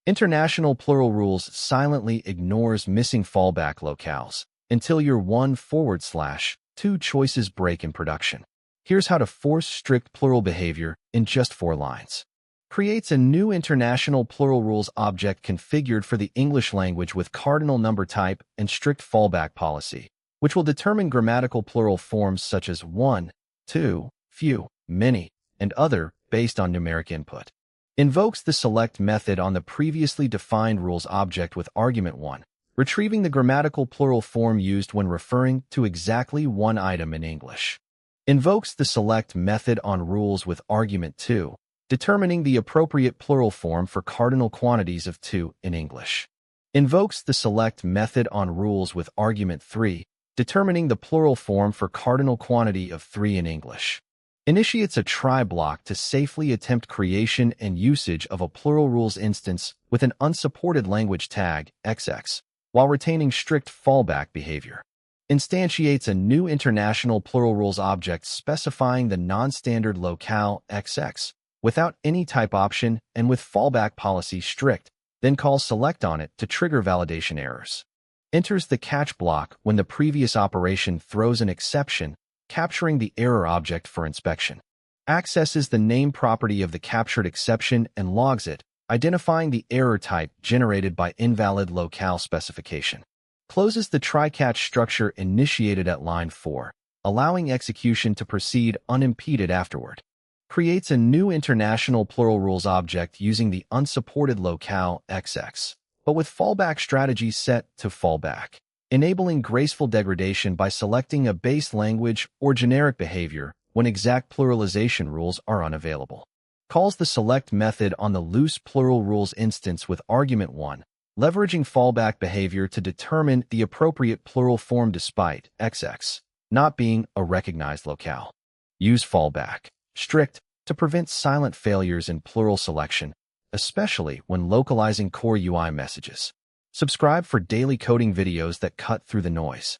International plural rules silently ignores missing fallback locales until your 1/2 choices break in production. Here's how to force strict plural behavior in just 4 lines. Creates a new international plural rules object configured for the English language with cardinal number type and strict fallback policy, which will determine grammatical plural forms such as one, two, few, many, and other based on numeric input. Invokes the select method on the previously defined rules object with argument 1, retrieving the grammatical plural form used when referring to exactly one item in English. Invokes the select method on rules with argument 2, determining the appropriate plural form for cardinal quantities of 2 in English. Invokes the select method on rules with argument 3, determining the plural form for cardinal quantity of 3 in English. Initiates a try block to safely attempt creation and usage of a plural rules instance with an unsupported language tag, XX, while retaining strict fallback behavior. Instantiates a new international plural rules object specifying the non-standard locale, XX, without any type option and with fallback policy strict, then calls select on it to trigger validation errors. Enters the catch block when the previous operation throws an exception, capturing the error object for inspection. Accesses the name property of the captured exception and logs it, identifying the error type generated by invalid locale specification. Closes the try-catch structure initiated at line 4, allowing execution to proceed unimpeded afterward. Creates a new international plural rules object using the unsupported locale, XX, but with fallback strategy set to fallback. Enabling graceful degradation by selecting a base language or generic behavior when exact pluralization rules are unavailable. Calls the select method on the loose plural rules instance with argument 1, leveraging fallback behavior to determine the appropriate plural form despite XX not being a recognized locale. Use fallback strict to prevent silent failures in plural selection, especially when localizing core UI messages. Subscribe for daily coding videos that cut through the noise.